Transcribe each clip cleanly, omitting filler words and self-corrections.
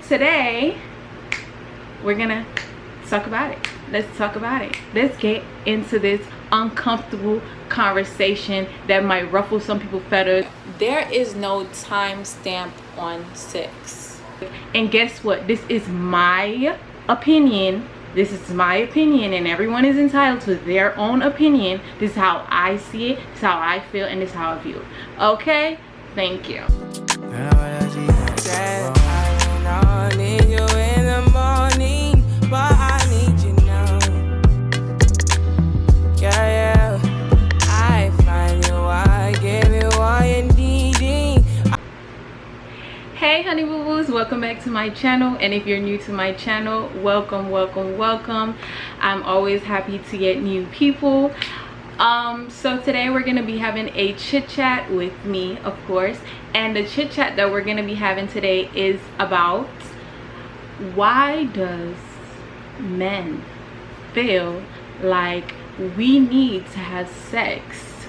today we're gonna talk about it. Let's talk about it. Let's get into this uncomfortable conversation that might ruffle some people's feathers. There is no time stamp on sex. And guess what? This is my opinion. This is my opinion, and everyone is entitled to their own opinion. This is how I see it, this is how I feel, and this is how I view it. Okay? Thank you. Hey honey boo boos, welcome back to my channel. And if you're new to my channel, welcome. I'm always happy to get new people. So today we're gonna be having a chit chat with me, of course, and the chit chat that we're gonna be having today is about why does men feel like we need to have sex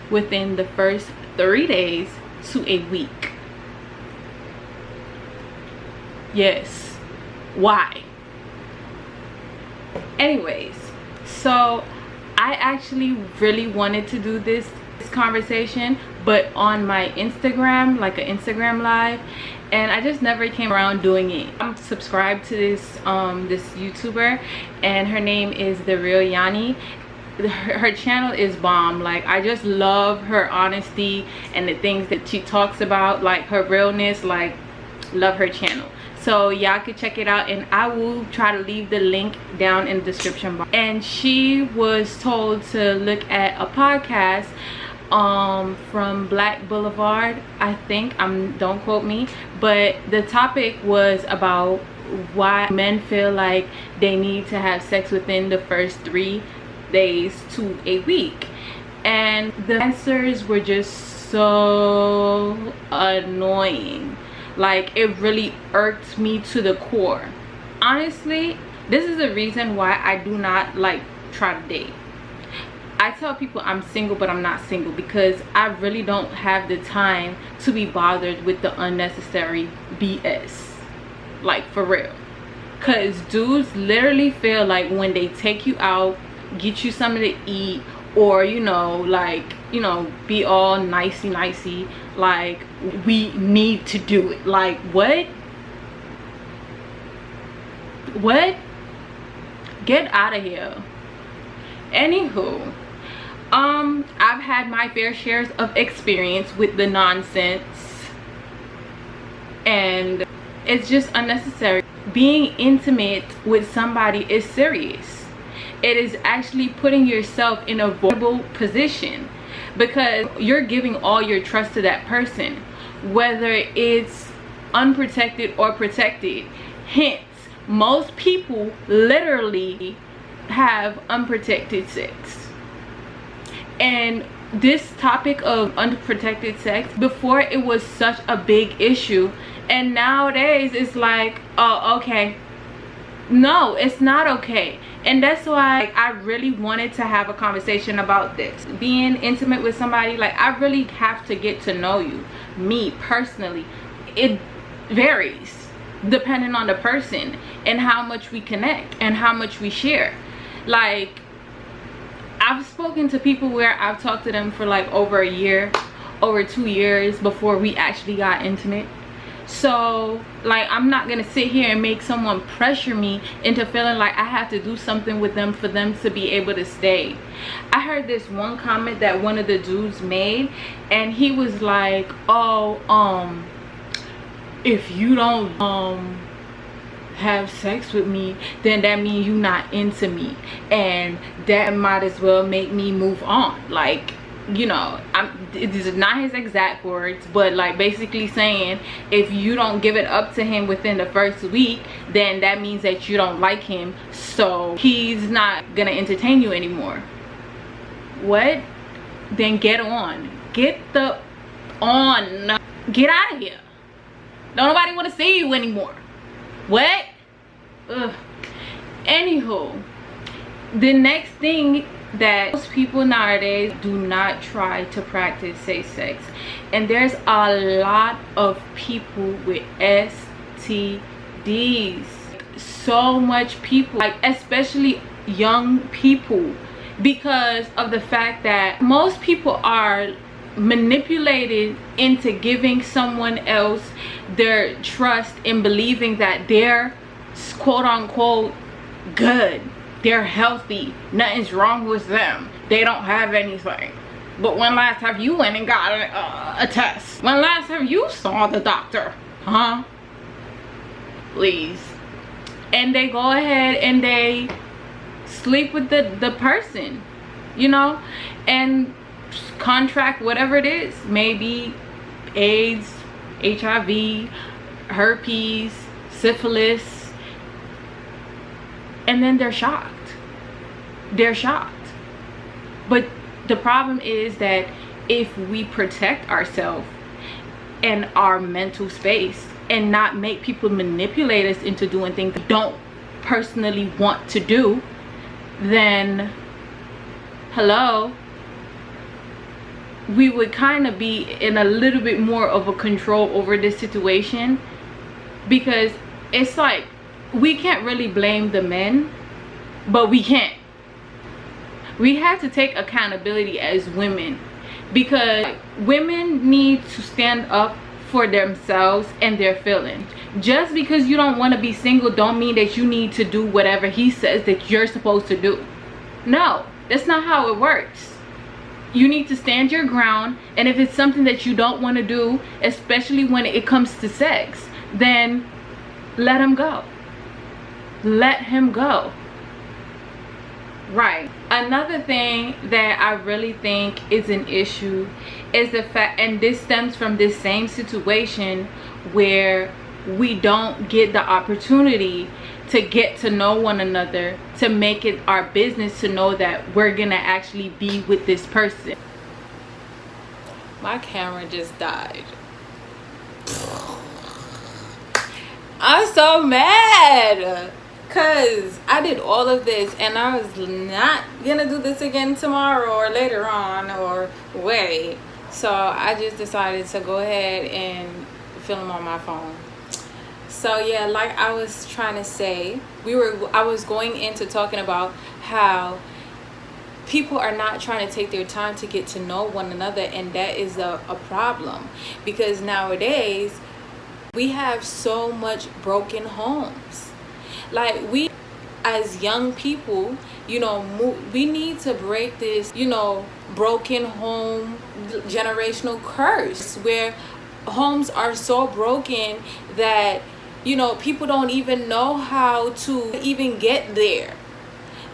within the first 3 days to a week. Yes, why? Anyways, so I actually really wanted to do this conversation, but on my Instagram, like an Instagram live, and I just never came around doing it. I'm subscribed to this this YouTuber, and her name is the realyanie. Her channel is bomb. Like, I just love her honesty and the things that she talks about, like her realness. Like, love her channel. So y'all could check it out, and I will try to leave the link down in the description box. And she was told to look at a podcast from Black Boulevard, I think. Don't quote me, but the topic was about why men feel like they need to have sex within the first 3 days to a week, and the answers were just so annoying. Like, it really irked me to the core. Honestly, this is the reason why I do not like try to date. I tell people I'm single, but I'm not single, because I really don't have the time to be bothered with the unnecessary BS. Like, for real. Because dudes literally feel like when they take you out, get you something to eat, or be all nicey, like, we need to do it. Like, what get out of here. Anywho, I've had my fair shares of experience with the nonsense, and it's just unnecessary. Being intimate with somebody is serious. It is actually putting yourself in a vulnerable position, because you're giving all your trust to that person, whether it's unprotected or protected. Hence, most people literally have unprotected sex. And this topic of unprotected sex, before it was such a big issue, and nowadays it's like, oh, okay. No, it's not okay. And that's why I really wanted to have a conversation about this. Being intimate with somebody, like, I really have to get to know you. Me personally, it varies depending on the person and how much we connect and how much we share. Like, I've spoken to people where I've talked to them for like over a year, over 2 years before we actually got intimate. So, like, I'm not gonna sit here and make someone pressure me into feeling like I have to do something with them for them to be able to stay. I heard this one comment that one of the dudes made, and he was like, oh, if you don't have sex with me, then that means you're not into me, and that might as well make me move on. Like, these are not his exact words, but like basically saying, if you don't give it up to him within the first week, then that means that you don't like him, so he's not gonna entertain you anymore. What? Then get on. Get out of here. Don't nobody want to see you anymore. What? Ugh. Anywho, the next thing that most people nowadays do not try to practice safe sex, and there's a lot of people with STD'S. STDs. So much people, like especially young people, because of the fact that most people are manipulated into giving someone else their trust in believing that they're quote unquote good, they're healthy, nothing's wrong with them, they don't have anything. But when last have you went and got a test? When last have you saw the doctor? Huh? Please. And they go ahead and they sleep with the person, you know, and contract whatever it is, maybe AIDS, HIV, herpes, syphilis, and then they're shocked. But the problem is that if we protect ourselves and our mental space and not make people manipulate us into doing things we don't personally want to do, then hello, we would kind of be in a little bit more of a control over this situation. Because it's like we can't really blame the men, but we can't. We have to take accountability as women, because women need to stand up for themselves and their feelings. Just because you don't want to be single don't mean that you need to do whatever he says that you're supposed to do. No, that's not how it works. You need to stand your ground, and if it's something that you don't want to do, especially when it comes to sex, then let him go. Let him go. Right. Another thing that I really think is an issue is the fact, and this stems from this same situation where we don't get the opportunity to get to know one another, to make it our business to know that we're gonna actually be with this person. My camera just died. I'm so mad because I did all of this and I was not gonna do this again tomorrow or later on or wait. So I just decided to go ahead and film on my phone. So yeah, like I was trying to say, I was going into talking about how people are not trying to take their time to get to know one another, and that is a problem, because nowadays we have so much broken homes. Like, we as young people, you know, we need to break this, you know, broken home generational curse where homes are so broken that, you know, people don't even know how to even get there.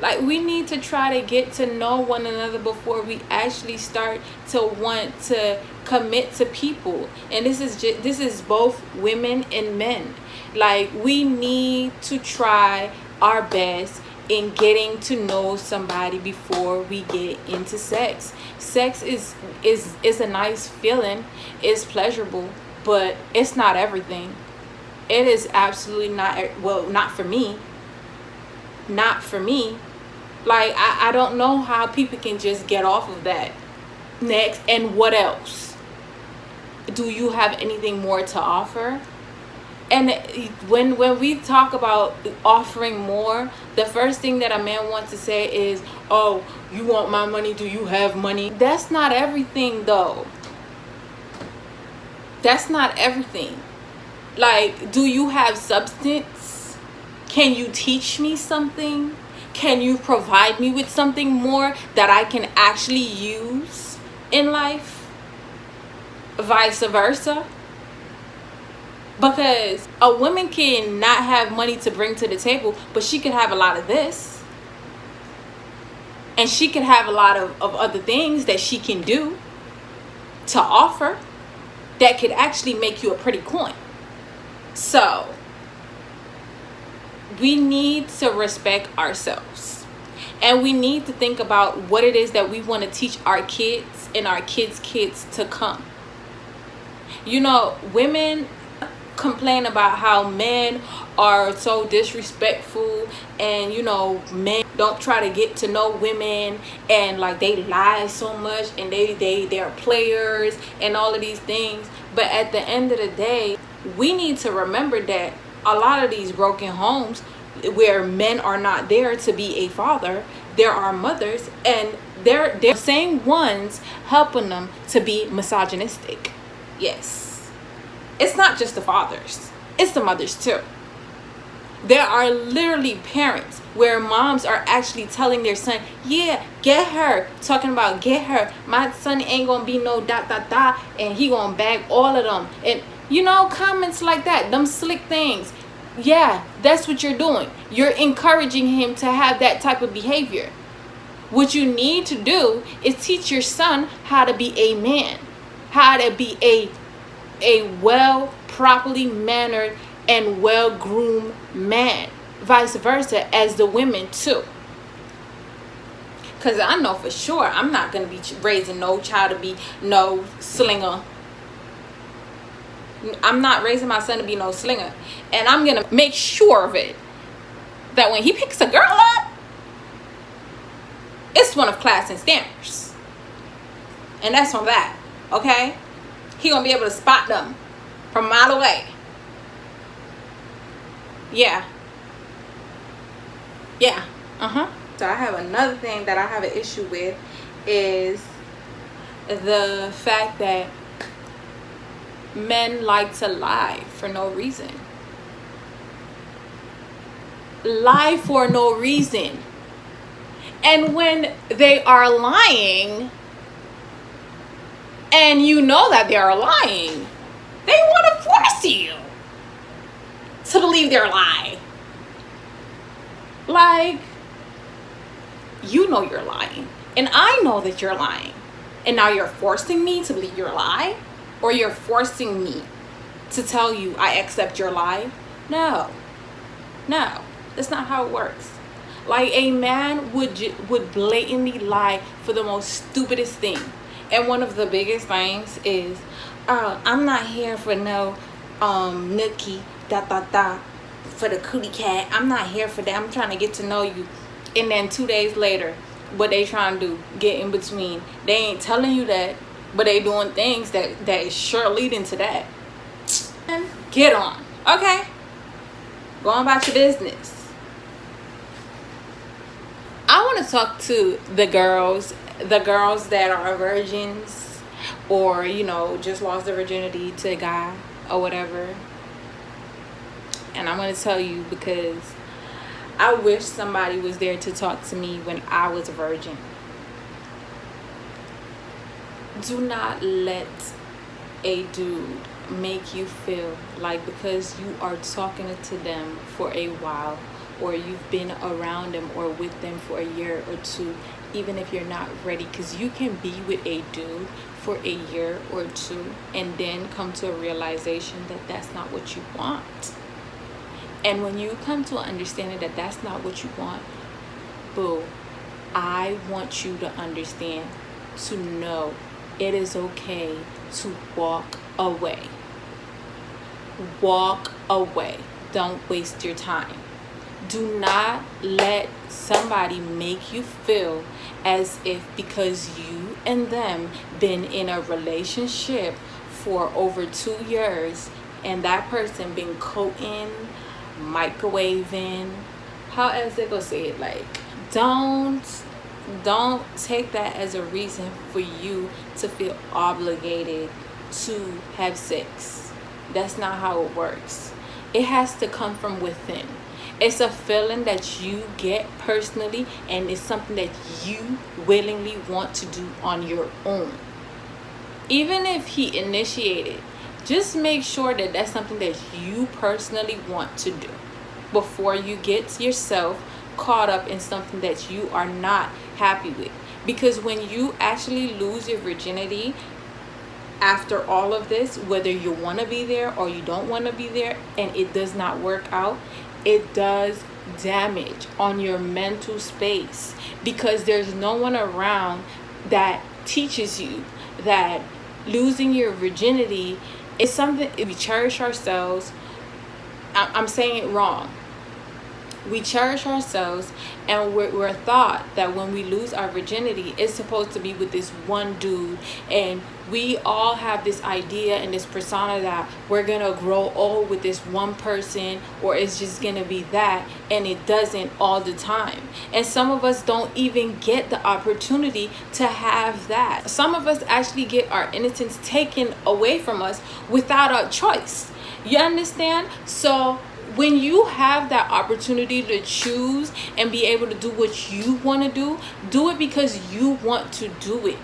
Like, we need to try to get to know one another before we actually start to want to commit to people. And this is both women and men. Like, we need to try our best in getting to know somebody before we get into sex. Sex is a nice feeling, it's pleasurable, but it's not everything. It is absolutely not, well, not for me. Not for me. Like, I don't know how people can just get off of that. Next, and what else? Do you have anything more to offer? And when we talk about offering more, the first thing that a man wants to say is, oh, you want my money? Do you have money? That's not everything, though. That's not everything. Like, do you have substance? Can you teach me something? Can you provide me with something more that I can actually use in life? Vice versa. Because a woman can not have money to bring to the table, but she could have a lot of this. And she could have a lot of other things that she can do to offer that could actually make you a pretty coin. So, we need to respect ourselves. And we need to think about what it is that we want to teach our kids and our kids' kids to come. You know, women complain about how men are so disrespectful, and, you know, men don't try to get to know women, and like they lie so much, and they're players and all of these things. But at the end of the day, we need to remember that a lot of these broken homes where men are not there to be a father, there are mothers, and they're the same ones helping them to be misogynistic. Yes, it's not just the fathers, it's the mothers too. There are literally parents where moms are actually telling their son, yeah, get her, talking about get her, my son ain't gonna be no dot dot dot, and he gonna bag all of them, and you know, comments like that, them slick things. Yeah, that's what you're doing. You're encouraging him to have that type of behavior. What you need to do is teach your son how to be a man, how to be a well, properly mannered and well-groomed man. Vice versa as the women too. Because I know for sure I'm not going to be raising no child to be no slinger. I'm not raising my son to be no slinger. And I'm going to make sure of it, that when he picks a girl up, it's one of class and standards. And that's on that. Okay? He going to be able to spot them from a mile away. Yeah. Yeah. So I have another thing that I have an issue with is the fact that men like to lie for no reason. Lie for no reason. And when they are lying, and you know that they are lying, they want to force you to believe their lie. Like, you know you're lying, and I know that you're lying, and now you're forcing me to believe your lie, or you're forcing me to tell you I accept your lie. No, that's not how it works. Like, a man would blatantly lie for the most stupidest thing, and one of the biggest things is, I'm not here for no nookie for the cootie cat. I'm not here for that. I'm trying to get to know you. And then 2 days later, what they trying to do? Get in between. They ain't telling you that, but they doing things that is sure leading to that. And get on. Okay? Go on about your business. I want to talk to the girls that are virgins, or, you know, just lost their virginity to a guy or whatever. And I'm going to tell you, because I wish somebody was there to talk to me when I was a virgin. Do not let a dude make you feel like because you are talking to them for a while, or you've been around them or with them for a year or two, even if you're not ready, because you can be with a dude for a year or two and then come to a realization that that's not what you want. And when you come to an understanding that that's not what you want, boo, I want you to understand, to know it is okay to walk away. Walk away. Don't waste your time. Do not let somebody make you feel as if because you and them been in a relationship for over 2 years and that person been coating, microwaving, how else they gonna say it, like, don't take that as a reason for you to feel obligated to have sex. That's not how it works. It has to come from within. It's a feeling that you get personally, and it's something that you willingly want to do on your own. Even if he initiated, just make sure that that's something that you personally want to do before you get yourself caught up in something that you are not happy with. Because when you actually lose your virginity after all of this, whether you want to be there or you don't want to be there, and it does not work out, it does damage on your mental space, because there's no one around that teaches you that losing your virginity is something. If we cherish ourselves, I'm saying it wrong. we cherish ourselves, and we're thought that when we lose our virginity, it's supposed to be with this one dude, and we all have this idea and this persona that we're gonna grow old with this one person, or it's just gonna be that, and it doesn't all the time. And some of us don't even get the opportunity to have that. Some of us actually get our innocence taken away from us without a choice. You understand? So when you have that opportunity to choose and be able to do what you want to do it because you want to do it.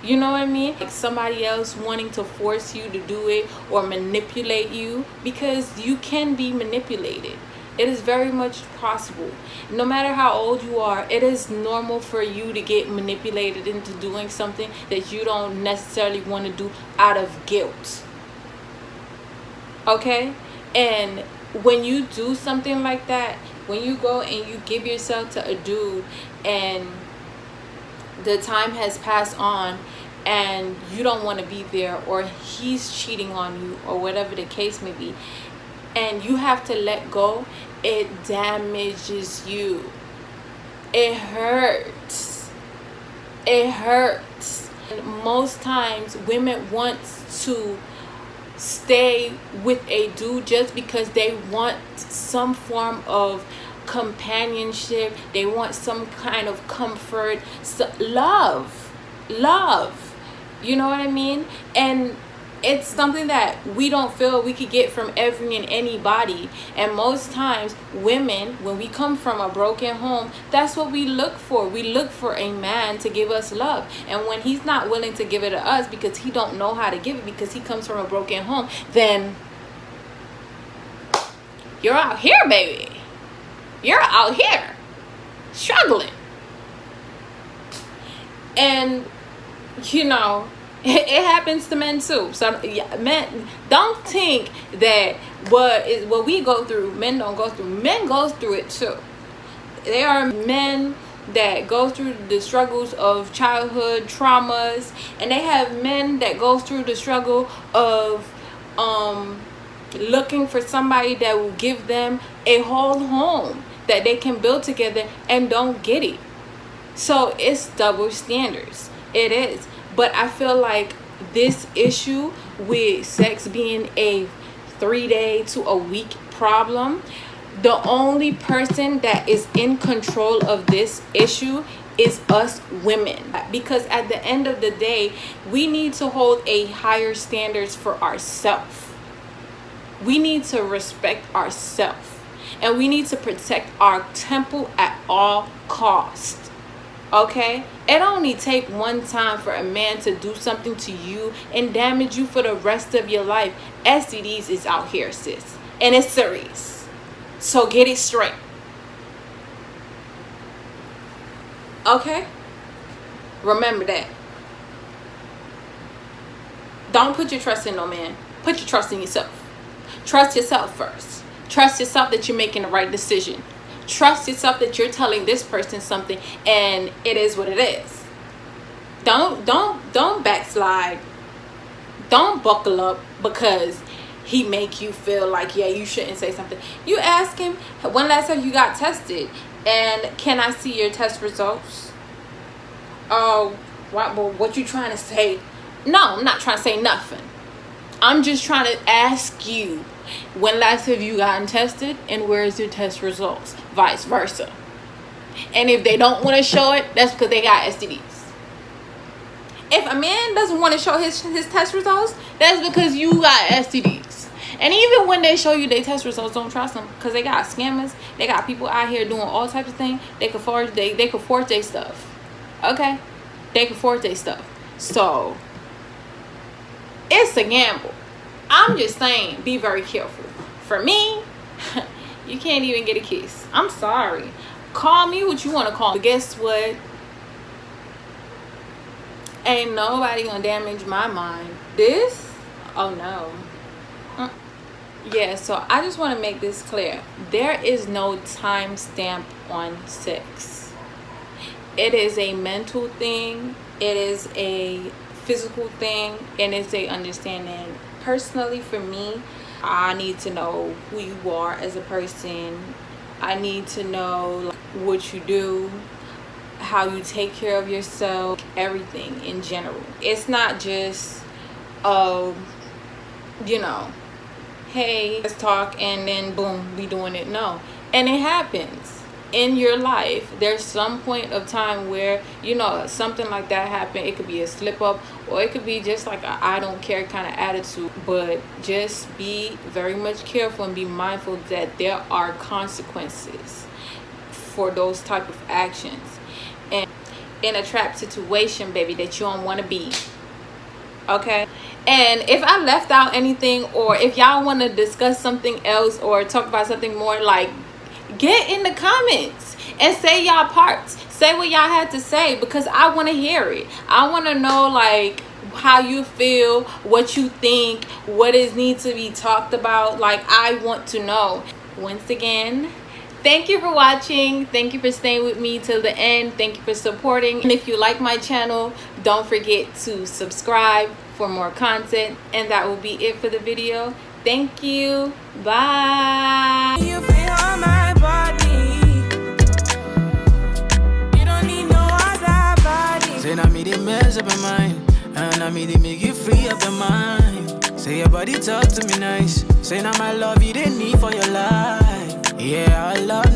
You know what I mean? Like somebody else wanting to force you to do it or manipulate you, because you can be manipulated. It is very much possible. No matter how old you are, it is normal for you to get manipulated into doing something that you don't necessarily want to do out of guilt. Okay? And when you do something like that, when you go and you give yourself to a dude and the time has passed on and you don't want to be there, or he's cheating on you, or whatever the case may be, and you have to let go, it damages you. It hurts. It hurts. And most times women want to stay with a dude just because they want some form of companionship, they want some kind of comfort, love, you know what I mean? And it's something that we don't feel we could get from every and anybody. And most times women, when we come from a broken home, that's what we look for. We look for a man to give us love. And when he's not willing to give it to us because he don't know how to give it, because he comes from a broken home, then you're out here, baby. You're out here struggling. And you know, it happens to men too. So yeah, men, don't think that what we go through, men don't go through. Men go through it too. There are men that go through the struggles of childhood traumas, and they have men that go through the struggle of looking for somebody that will give them a whole home that they can build together, and don't get it. So it's double standards. It is. But I feel like this issue with sex being a 3-day to a week problem, the only person that is in control of this issue is us women. Because at the end of the day, we need to hold a higher standards for ourselves. We need to respect ourselves. And we need to protect our temple at all costs. Okay? It only take one time for a man to do something to you and damage you for the rest of your life. STD'S is out here, sis. And it's serious. So get it straight. Okay? Remember that. Don't put your trust in no man. Put your trust in yourself. Trust yourself first. Trust yourself that you're making the right decision. Trust yourself that you're telling this person something and it is what it is. Don't backslide. Don't buckle up because he make you feel like, yeah, you shouldn't say something. You ask him, when last time you got tested? And can I see your test results? Oh, what you trying to say? No, I'm not trying to say nothing. I'm just trying to ask you, when last have you gotten tested, and where's your test results? Vice versa. And if they don't want to show it, that's because they got STDs. If a man doesn't want to show his test results, that's because you got STDs. And even when they show you their test results, don't trust them, because they got scammers. They got people out here doing all types of things. They could forge their stuff. Okay? They could forge their stuff. So it's a gamble. I'm just saying, be very careful. For me, you can't even get a kiss. I'm sorry. Call me what you want to call me. But guess what? Ain't nobody gonna damage my mind. This? Oh no. Yeah, so I just want to make this clear. There is no time stamp on sex. It is a mental thing. It is a physical thing. And it's a understanding. Personally, for me, I need to know who you are as a person. I need to know like, what you do, how you take care of yourself, everything in general. It's not just you know, hey, let's talk and then boom, we doing it. No. And it happens in your life. There's some point of time where, you know, something like that happen. It could be a slip up, or it could be just like a I don't care kind of attitude. But just be very much careful and be mindful that there are consequences for those type of actions. And in a trap situation, baby, that you don't want to be. Okay? And if I left out anything, or if y'all want to discuss something else or talk about something more, like, get in the comments and say y'all parts. Say what y'all had to say, because I want to hear it. I want to know like how you feel, what you think, what is need to be talked about. Like, I want to know. Once again, thank you for watching. Thank you for staying with me till the end. Thank you for supporting. And if you like my channel, don't forget to subscribe for more content. And that will be it for the video. Thank you. Bye. You feel my body. You don't need no other body. Say I made it mess up your mind, and I made it make you free up your mind. Say your body talk to me nice. Say now my love you didn't need for your life. Yeah, I love